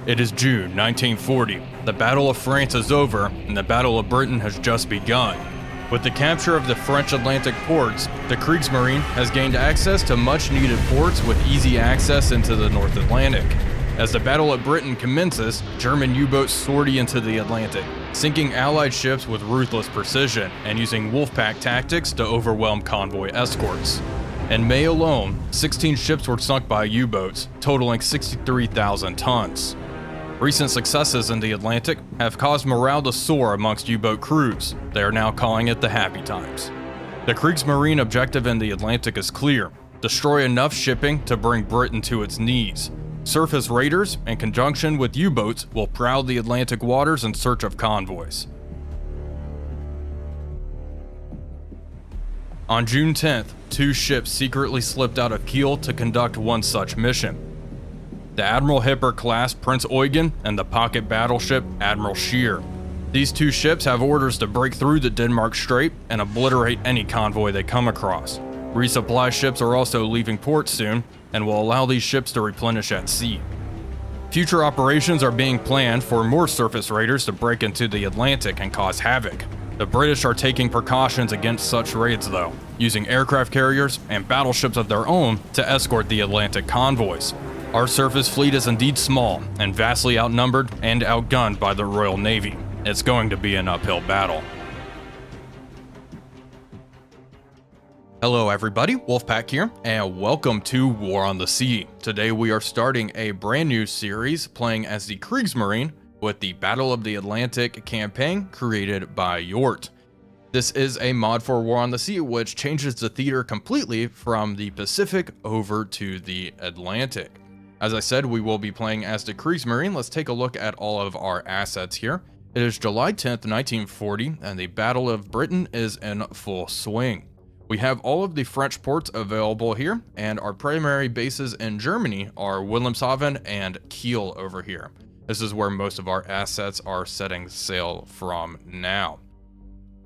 It is June 1940. The Battle of France is over, and the Battle of Britain has just begun. With the capture of the French Atlantic ports, the Kriegsmarine has gained access to much-needed ports with easy access into the North Atlantic. As the Battle of Britain commences, German U-boats sortie into the Atlantic, sinking Allied ships with ruthless precision and using wolfpack tactics to overwhelm convoy escorts. In May alone, 16 ships were sunk by U-boats, totaling 63,000 tons. Recent successes in the Atlantic have caused morale to soar amongst U-boat crews. They are now calling it the happy times. The Kriegsmarine objective in the Atlantic is clear: destroy enough shipping to bring Britain to its knees. Surface raiders, in conjunction with U-boats, will prowl the Atlantic waters in search of convoys. On June 10th, 2 ships secretly slipped out of Kiel to conduct one such mission. The Admiral Hipper-class Prince Eugen and the pocket battleship Admiral Scheer. These 2 ships have orders to break through the Denmark Strait and obliterate any convoy they come across. Resupply ships are also leaving port soon and will allow these ships to replenish at sea. Future operations are being planned for more surface raiders to break into the Atlantic and cause havoc. The British are taking precautions against such raids though, using aircraft carriers and battleships of their own to escort the Atlantic convoys. Our surface fleet is indeed small and vastly outnumbered and outgunned by the Royal Navy. It's going to be an uphill battle. Hello everybody, Wolfpack here, and welcome to War on the Sea. Today we are starting a brand new series playing as the Kriegsmarine with the Battle of the Atlantic campaign created by Yort. This is a mod for War on the Sea which changes the theater completely from the Pacific over to the Atlantic. As I said, we will be playing as the Kriegsmarine. Let's take a look at all of our assets here. It is July 10th, 1940, and the Battle of Britain is in full swing. We have all of the French ports available here, and our primary bases in Germany are Wilhelmshaven and Kiel over here. This is where most of our assets are setting sail from now.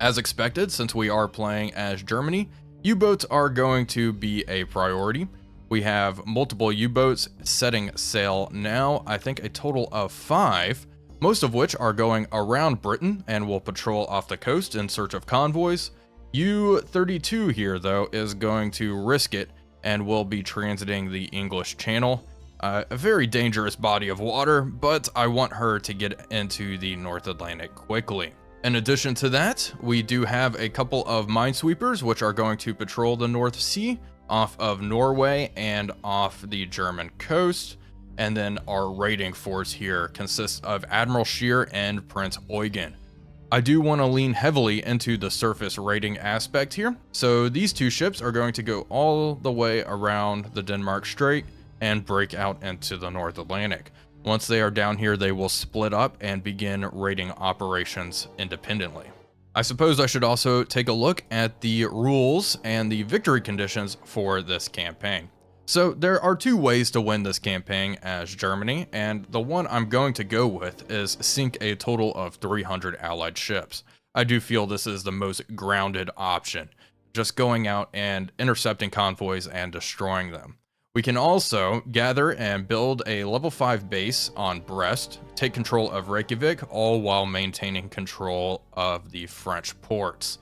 As expected, since we are playing as Germany, U-boats are going to be a priority. We have multiple U-boats setting sail now, I think a total of 5, most of which are going around Britain and will patrol off the coast in search of convoys. U-32 here, though, is going to risk it and will be transiting the English Channel. A very dangerous body of water, but I want her to get into the North Atlantic quickly. In addition to that, we do have a couple of minesweepers which are going to patrol the North Sea off of Norway and off the German coast, and then our raiding force here consists of Admiral Scheer and Prince Eugen. I do want to lean heavily into the surface raiding aspect here, so these 2 ships are going to go all the way around the Denmark Strait and break out into the North Atlantic. Once they are down here, they will split up and begin raiding operations independently. I suppose I should also take a look at the rules and the victory conditions for this campaign. So there are 2 ways to win this campaign as Germany, and the one I'm going to go with is sink a total of 300 Allied ships. I do feel this is the most grounded option, just going out and intercepting convoys and destroying them. We can also gather and build a level 5 base on Brest, take control of Reykjavik, all while maintaining control of the French ports.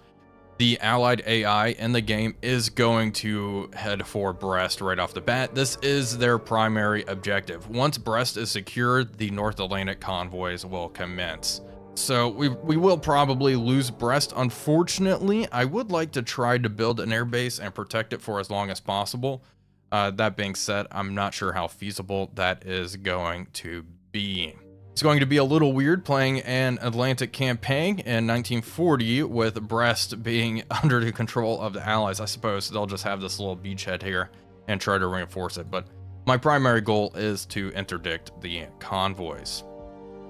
The Allied AI in the game is going to head for Brest right off the bat. This is their primary objective. Once Brest is secured, the North Atlantic convoys will commence. So we will probably lose Brest, unfortunately. I would like to try to build an airbase and protect it for as long as possible. That being said, I'm not sure how feasible that is going to be. It's going to be a little weird playing an Atlantic campaign in 1940 with Brest being under the control of the Allies. I suppose they'll just have this little beachhead here and try to reinforce it, but my primary goal is to interdict the convoys.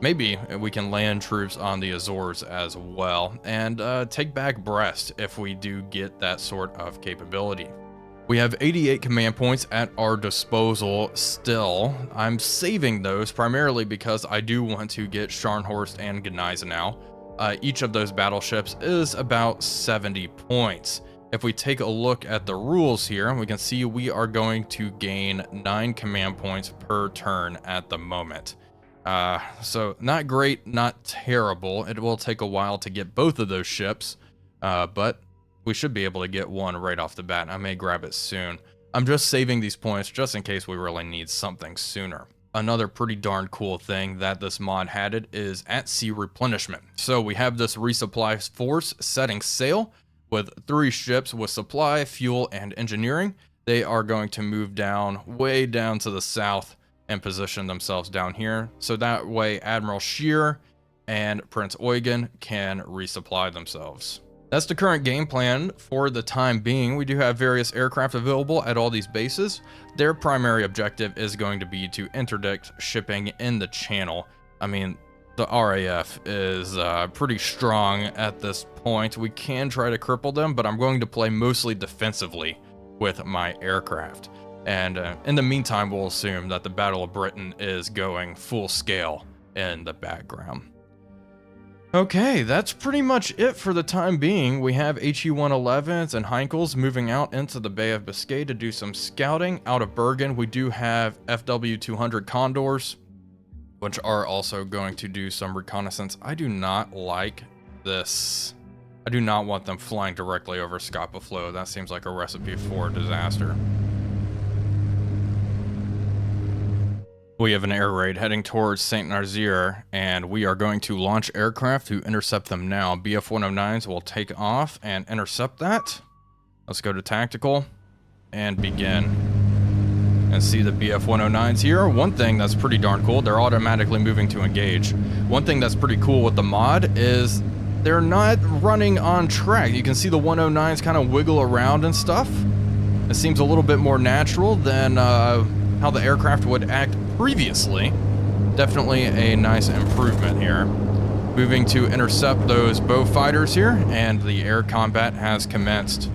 Maybe we can land troops on the Azores as well and take back Brest if we do get that sort of capability. We have 88 command points at our disposal still. I'm saving those primarily because I do want to get Scharnhorst and Gneisenau. Each of those battleships is about 70 points. If we take a look at the rules here, we can see we are going to gain 9 command points per turn at the moment. So not great, not terrible. It will take a while to get both of those ships, but we should be able to get one right off the bat. I may grab it soon. I'm just saving these points just in case we really need something sooner. Another pretty darn cool thing that this mod added is at-sea replenishment. So we have this resupply force setting sail with 3 ships with supply, fuel, and engineering. They are going to move down, way down to the south, and position themselves down here. So that way Admiral Shear and Prince Eugen can resupply themselves. That's the current game plan for the time being. We do have various aircraft available at all these bases. Their primary objective is going to be to interdict shipping in the channel. I mean, the RAF is pretty strong at this point. We can try to cripple them, but I'm going to play mostly defensively with my aircraft. And in the meantime, we'll assume that the Battle of Britain is going full scale in the background. Okay, that's pretty much it for the time being. We have HE-111s and Heinkels moving out into the Bay of Biscay to do some scouting. Out of Bergen, we do have FW-200 Condors, which are also going to do some reconnaissance. I do not like this. I do not want them flying directly over Scapa Flow. That seems like a recipe for disaster. We have an air raid heading towards Saint Nazaire, and we are going to launch aircraft to intercept them now. BF-109s will take off and intercept that. Let's go to tactical and begin. And see the BF-109s here. One thing that's pretty darn cool, they're automatically moving to engage. One thing that's pretty cool with the mod is they're not running on track. You can see the 109s kind of wiggle around and stuff. It seems a little bit more natural than how the aircraft would act previously. Definitely a nice improvement here. Moving to intercept those bow fighters here, and the air combat has commenced.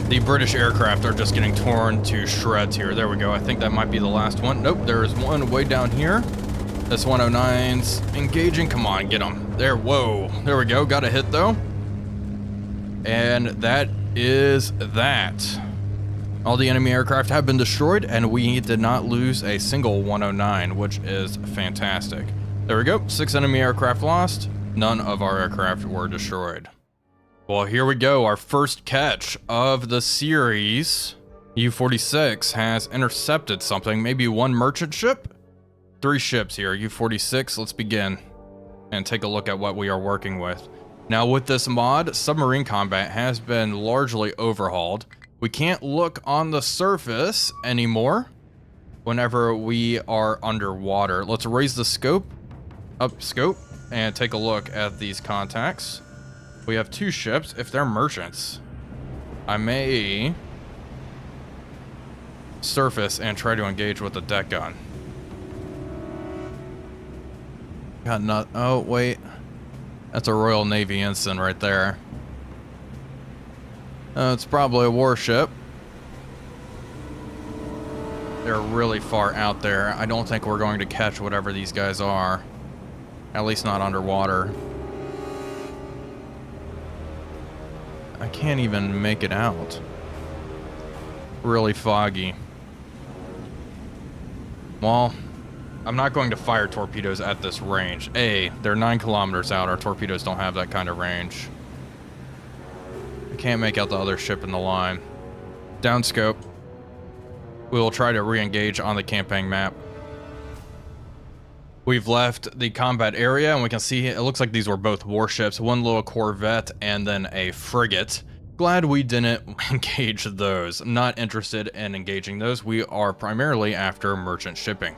The British aircraft are just getting torn to shreds here. There we go. I think that might be the last one. Nope, there is one way down here. This 109's engaging. Come on, get them. There, whoa. There we go. Got a hit, though. And that is that. All the enemy aircraft have been destroyed, and we did not lose a single 109, which is fantastic. There we go. 6 enemy aircraft lost. None of our aircraft were destroyed. Well, here we go, our first catch of the series. U-46 has intercepted something, maybe 1 merchant ship? 3 ships here, U-46, let's begin and take a look at what we are working with. Now with this mod, submarine combat has been largely overhauled. We can't look on the surface anymore whenever we are underwater. Let's raise the scope, up scope, and take a look at these contacts. We have 2 ships. If they're merchants, I may surface and try to engage with the deck gun. Got not. Oh, wait. That's a Royal Navy ensign right there. It's probably a warship. They're really far out there. I don't think we're going to catch whatever these guys are. At least not underwater. I can't even make it out. Really foggy. Well, I'm not going to fire torpedoes at this range. A, they're 9 kilometers out. Our torpedoes don't have that kind of range. I can't make out the other ship in the line. Downscope. We will try to re-engage on the campaign map. We've left the combat area, and we can see it looks like these were both warships, 1 little corvette and then a frigate. Glad we didn't engage those. I'm not interested in engaging those. We are primarily after merchant shipping.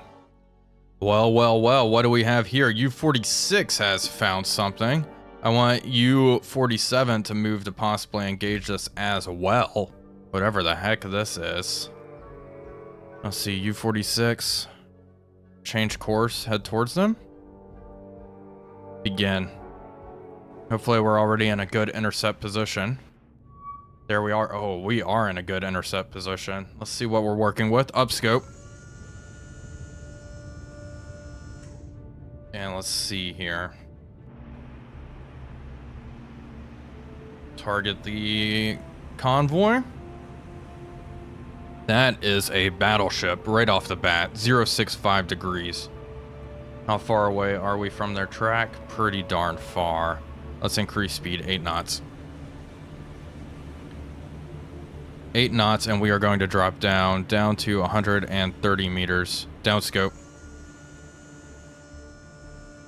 Well, what do we have here? U-46 has found something. I want U-47 to move to possibly engage this as well. Whatever the heck this is. Let's see, U-46. Change course, head towards them. begin. Hopefully we're already in a good intercept position. There we are. Oh, we are in a good intercept position. Let's see what we're working with. Upscope. And let's see here. Target the convoy. That is a battleship right off the bat. 065 degrees. How far away are we from their track? Pretty darn far. Let's increase speed 8 knots. 8 knots, and we are going to drop down to 130 meters. Downscope.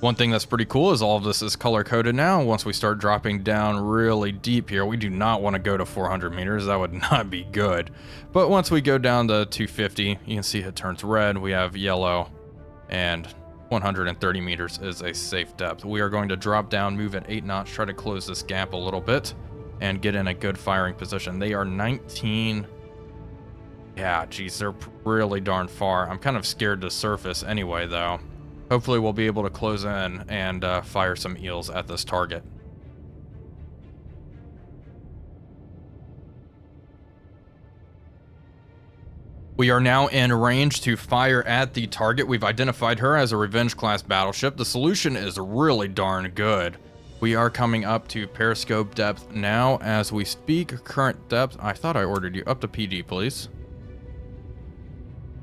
One thing that's pretty cool is all of this is color coded now. Once we start dropping down really deep here, we do not want to go to 400 meters. That would not be good. But once we go down to 250, you can see it turns red. We have yellow, and 130 meters is a safe depth. We are going to drop down, move at 8 knots, try to close this gap a little bit, and get in a good firing position. They are 19. Yeah, geez, they're really darn far. I'm kind of scared to surface anyway, though. Hopefully we'll be able to close in and fire some eels at this target. We are now in range to fire at the target. We've identified her as a Revenge-class battleship. The solution is really darn good. We are coming up to periscope depth now as we speak. Current depth, I thought I ordered you up to PD, please.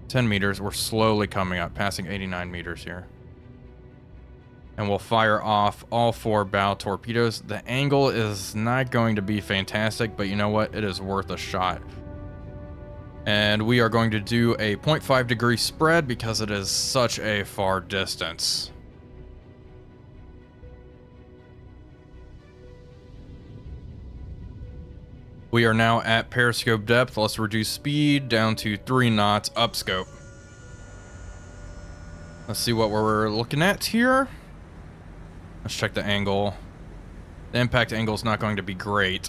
10 meters. We're slowly coming up, passing 89 meters here. And we'll fire off all 4 bow torpedoes. The angle is not going to be fantastic, but you know what? It is worth a shot. And we are going to do a 0.5 degree spread because it is such a far distance. We are now at periscope depth. Let's reduce speed down to 3 knots, upscope. Let's see what we're looking at here. Let's check the angle. The impact angle is not going to be great.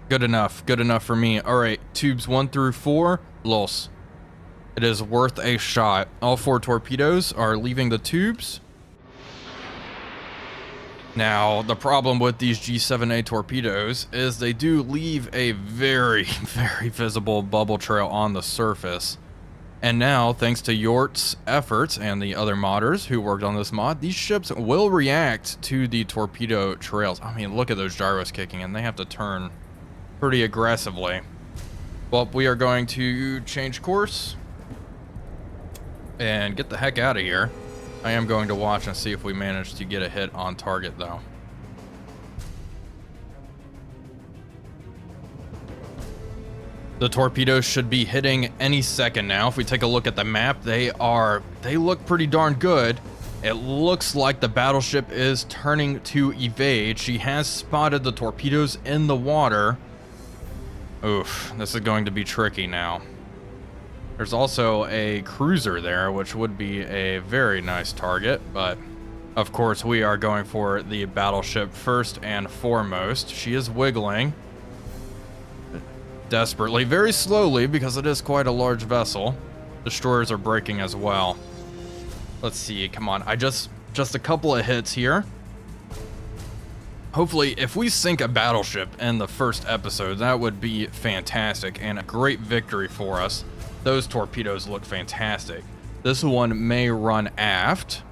Good enough for me. All right, tubes 1 through 4, los. It is worth a shot. All 4 torpedoes are leaving the tubes. Now, the problem with these G7A torpedoes is they do leave a very, very visible bubble trail on the surface. And now, thanks to Yort's efforts and the other modders who worked on this mod, these ships will react to the torpedo trails. I mean, look at those gyros kicking, and they have to turn pretty aggressively. Well, we are going to change course and get the heck out of here. I am going to watch and see if we manage to get a hit on target, though. The torpedoes should be hitting any second now. If we take a look at the map, they look pretty darn good. It looks like the battleship is turning to evade. She has spotted the torpedoes in the water. Oof, this is going to be tricky now. There's also a cruiser there, which would be a very nice target, but of course we are going for the battleship first and foremost. She is wiggling desperately, very slowly, because it is quite a large vessel. Destroyers are braking as well. Let's see, come on, just a couple of hits here. Hopefully, if we sink a battleship in the first episode, that would be fantastic and a great victory for us. Those torpedoes look fantastic. This one may run aft.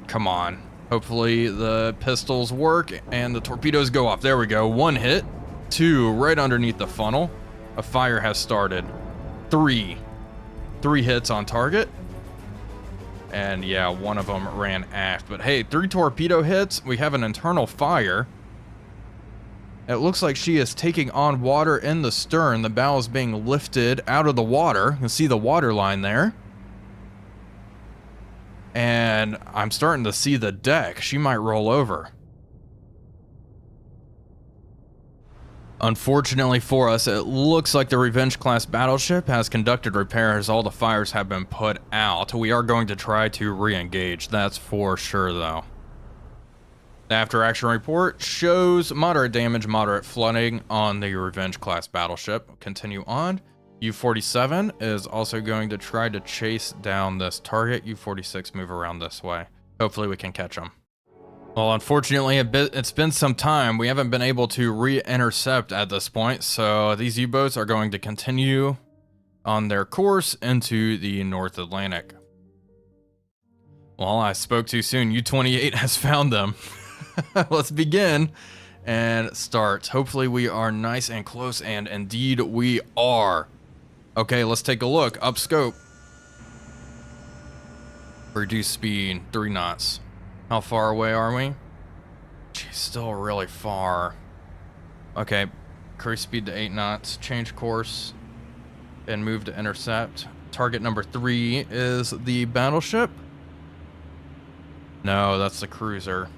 Come on. Hopefully the pistols work and the torpedoes go off. There we go. 1 hit. 2 right underneath the funnel. A fire has started. 3 hits on target. And yeah, 1 of them ran aft. But hey, 3 torpedo hits. We have an internal fire. It looks like she is taking on water in the stern. The bow is being lifted out of the water. You can see the water line there. And I'm starting to see the deck. She might roll over. Unfortunately for us, it looks like the Revenge-class battleship has conducted repairs. All the fires have been put out. We are going to try to re-engage. That's for sure, though. The after-action report shows moderate damage, moderate flooding on the Revenge-class battleship. Continue on. U-47 is also going to try to chase down this target. U-46 move around this way. Hopefully we can catch them. Well, unfortunately, it's been some time. We haven't been able to re-intercept at this point, so these U-boats are going to continue on their course into the North Atlantic. Well, I spoke too soon. U-28 has found them. Let's begin and start. Hopefully we are nice and close, and indeed we are. Okay, let's take a look. Up scope. Reduce speed, 3 knots. How far away are we? Geez, still really far. Okay, increase speed to 8 knots, change course, and move to intercept. Target number 3 is the battleship. No, that's the cruiser.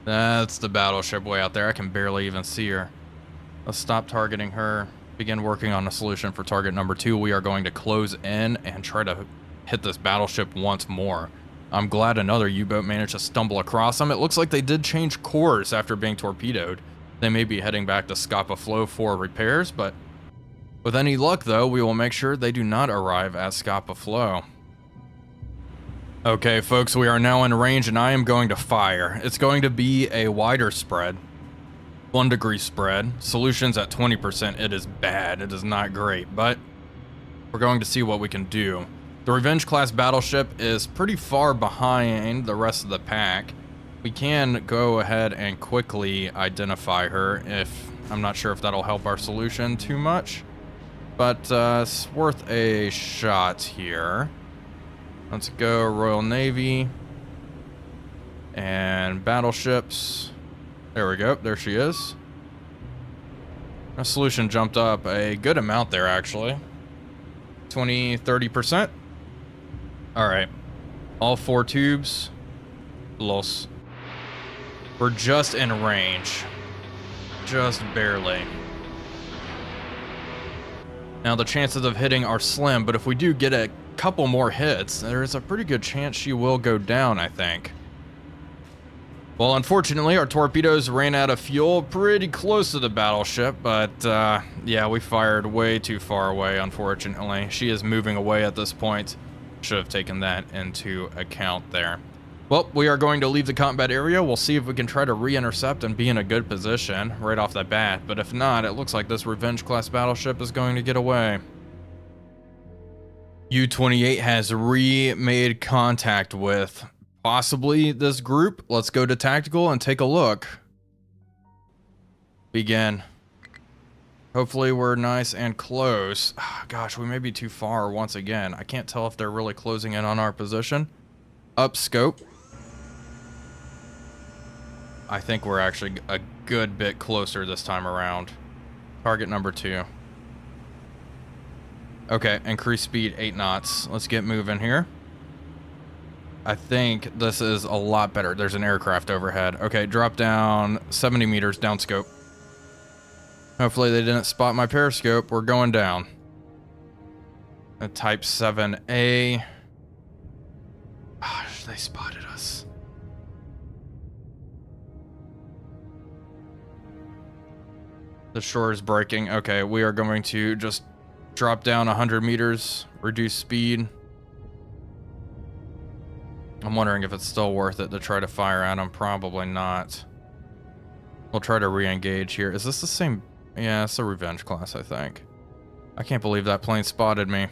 That's the battleship way out there. I can barely even see her. Let's stop targeting her. Begin working on a solution for target number 2. We are going to close in and try to hit this battleship once more. I'm glad another U-boat managed to stumble across them. It looks like they did change course after being torpedoed. They may be heading back to Scapa Flow for repairs, but with any luck though, we will make sure they do not arrive at Scapa Flow. Okay, folks, we are now in range and I am going to fire. It's going to be a wider spread, 1 degree spread. Solutions at 20%, it is bad. It is not great, but we're going to see what we can do. The Revenge class battleship is pretty far behind the rest of the pack. We can go ahead and quickly identify her I'm not sure if that'll help our solution too much, but it's worth a shot here. Let's go Royal Navy and battleships. There we go. There she is. Our solution jumped up a good amount there, actually. 20-30%. All right. All 4 tubes. Los. We're just in range. Just barely. Now, the chances of hitting are slim, but if we do get a couple more hits, there's a pretty good chance she will go down, I think. Well, unfortunately, our torpedoes ran out of fuel pretty close to the battleship, but yeah, we fired way too far away, unfortunately. She is moving away at this point. Should have taken that into account there. Well, we are going to leave the combat area. We'll see if we can try to re-intercept and be in a good position right off the bat, but if not, it looks like this Revenge class battleship is going to get away. U-28 has remade contact with possibly this group. Let's go to tactical and take a look. Begin. Hopefully we're nice and close. Gosh, we may be too far once again. I can't tell if they're really closing in on our position. Up scope. I think we're actually a good bit closer this time around. Target number 2. Okay, increase speed 8 knots. Let's get moving here. I think this is a lot better. There's an aircraft overhead. Okay, drop down 70 meters down scope. Hopefully they didn't spot my periscope. We're going down. A Type 7A. Gosh, they spotted us. The shore is breaking. Okay, we are going to just drop down 100 meters, reduce speed. I'm wondering if it's still worth it to try to fire at them. Probably not. We'll try to re-engage here. Is this the same? Yeah, it's a Revenge class, I think. I can't believe that plane spotted me.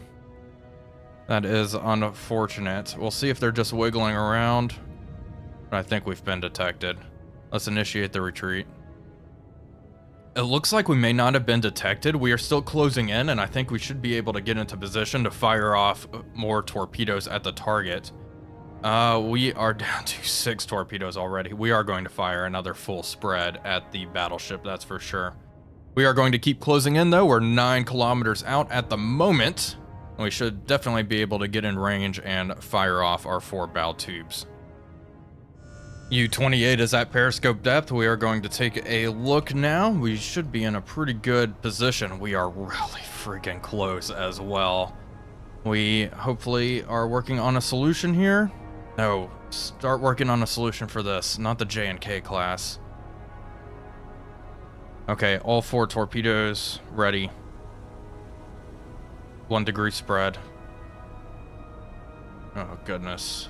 That is unfortunate. We'll see if they're just wiggling around. But I think we've been detected. Let's initiate the retreat. It looks like we may not have been detected. We are still closing in, and I think we should be able to get into position to fire off more torpedoes at the target. We are down to 6 torpedoes already. We are going to fire another full spread at the battleship, that's for sure. We are going to keep closing in, though. We're 9 kilometers out at the moment. We should definitely be able to get in range and fire off our 4 bow tubes. U-28 is at periscope depth. We are going to take a look now. We should be in a pretty good position. We are really freaking close as well. We hopefully are working on a solution here. No, start working on a solution for this, not the J&K class. Okay, all 4 torpedoes ready. 1 degree spread. Oh, goodness.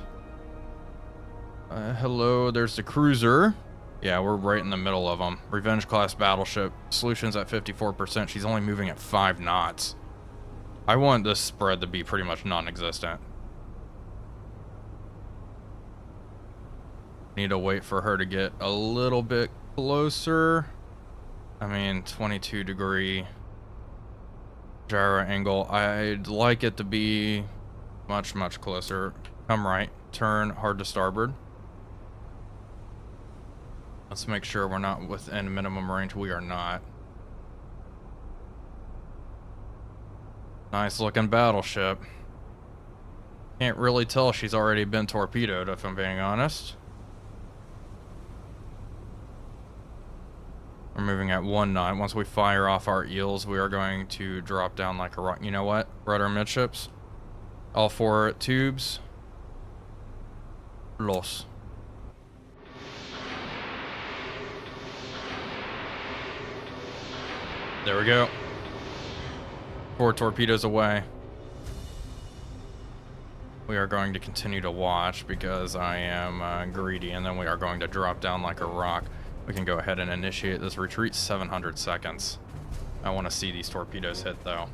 Hello, there's the cruiser. Yeah, we're right in the middle of them. Revenge class battleship. Solutions at 54%. She's only moving at 5 knots. I want this spread to be pretty much non-existent. Need to wait for her to get a little bit closer. I mean, 22-degree gyro angle. I'd like it to be much, much closer. Come right. Turn hard to starboard. Let's make sure we're not within minimum range. We are not. Nice looking battleship. Can't really tell she's already been torpedoed, if I'm being honest. We're moving at 1 knot. Once we fire off our eels, we are going to drop down like a rock. You know what? Rudder midships. All 4 tubes. Los. There we go. 4 torpedoes away. We are going to continue to watch because I am greedy, and then we are going to drop down like a rock. We can go ahead and initiate this retreat. 700 seconds. I want to see these torpedoes hit, though.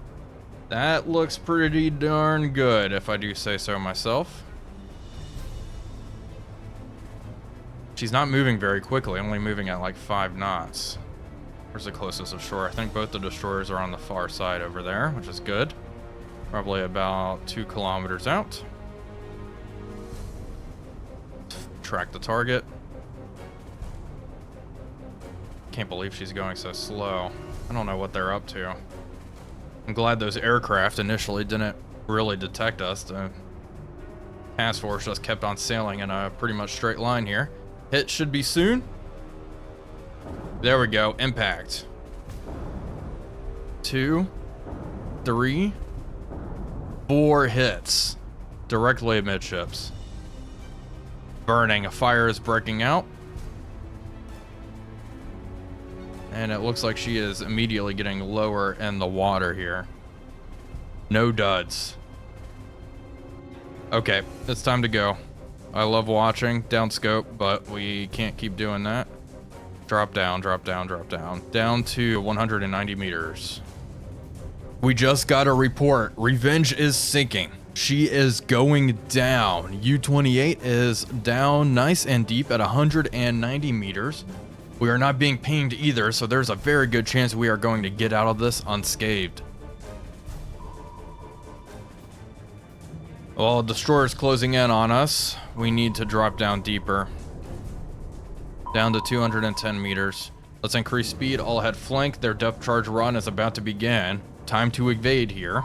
That looks pretty darn good, if I do say so myself. She's not moving very quickly, only moving at like 5 knots. Where's the closest of shore? I think both the destroyers are on the far side over there, which is good. Probably about 2 kilometers out. Track the target. Can't believe she's going so slow. I don't know what they're up to. I'm glad those aircraft initially didn't really detect us. The task force just kept on sailing in a pretty much straight line here. Hit should be soon. There we go. Impact. 2, 3, 4 hits directly amidships. Burning. A fire is breaking out. And it looks like she is immediately getting lower in the water here. No duds. Okay, it's time to go. I love watching down scope, but we can't keep doing that. Drop down, drop down, drop down. Down to 190 meters. We just got a report. Revenge is sinking. She is going down. U-28 is down nice and deep at 190 meters. We are not being pinged either, so there's a very good chance we are going to get out of this unscathed. Well, destroyer's closing in on us. We need to drop down deeper. Down to 210 meters. Let's increase speed. All ahead flank. Their depth charge run is about to begin. Time to evade here.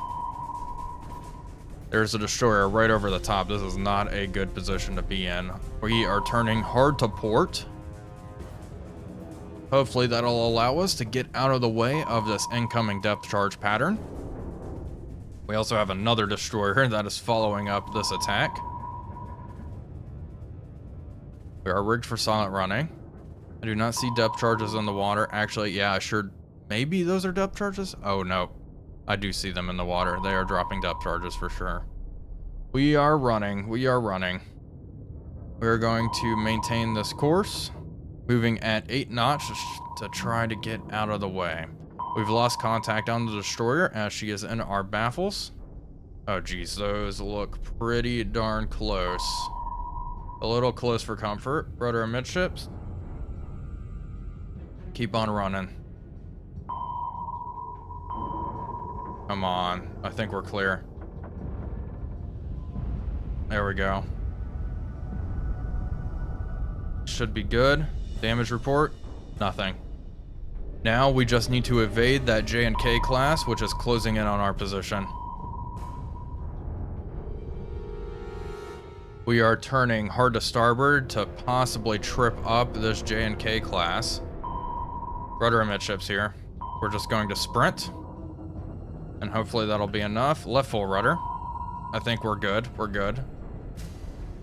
There's a destroyer right over the top. This is not a good position to be in. We are turning hard to port. Hopefully that'll allow us to get out of the way of this incoming depth charge pattern. We also have another destroyer that is following up this attack. We are rigged for silent running. I do not see depth charges in the water. Actually, yeah, I sure... Maybe those are depth charges? Oh, no. I do see them in the water. They are dropping depth charges for sure. We are running. We are running. We are going to maintain this course. Moving at 8 knots to try to get out of the way. We've lost contact on the destroyer as she is in our baffles. Oh geez, those look pretty darn close. A little close for comfort. Rudder amidships. Keep on running. Come on, I think we're clear. There we go. Should be good. Damage report, nothing. Now we just need to evade that J&K class, which is closing in on our position. We are turning hard to starboard to possibly trip up this J&K class. Rudder amidships here. We're just going to sprint. And hopefully that'll be enough. Left full rudder. I think we're good. We're good.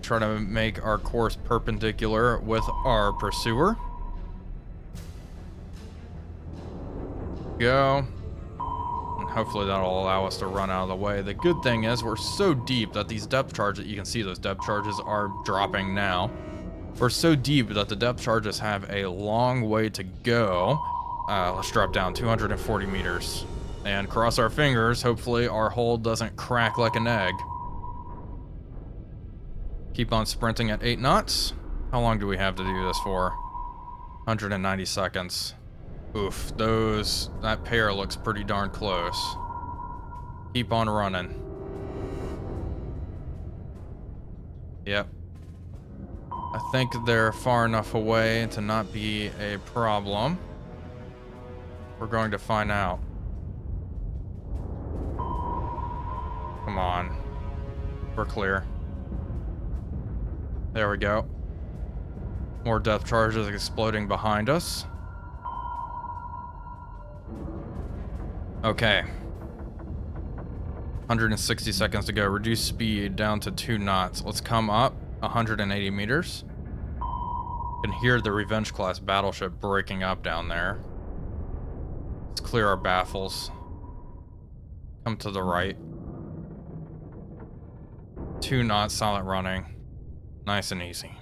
Try to make our course perpendicular with our pursuer. Go. And hopefully that'll allow us to run out of the way. The good thing is we're so deep that these depth charges, you can see those depth charges are dropping now. We're so deep that the depth charges have a long way to go. Let's drop down 240 meters. And cross our fingers, hopefully our hull doesn't crack like an egg. Keep on sprinting at 8 knots. How long do we have to do this for? 190 seconds. Oof, that pair looks pretty darn close. Keep on running. Yep. I think they're far enough away to not be a problem. We're going to find out. Come on. We're clear. There we go. More depth charges exploding behind us. Okay. 160 seconds to go. Reduce speed down to 2 knots. Let's come up 180 meters. You can hear the Revenge class battleship breaking up down there. Let's clear our baffles. Come to the right. 2 knots, silent running. Nice and easy.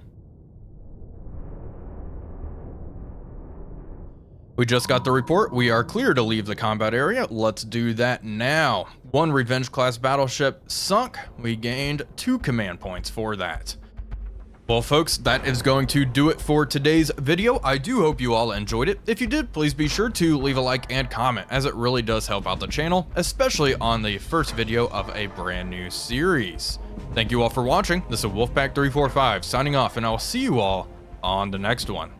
We just got the report. We are clear to leave the combat area. Let's do that now. 1 Revenge class battleship sunk. We gained 2 command points for that. Well, folks, that is going to do it for today's video. I do hope you all enjoyed it. If you did, please be sure to leave a like and comment, as it really does help out the channel, especially on the first video of a brand new series. Thank you all for watching. This is Wolfpack345 signing off, and I'll see you all on the next one.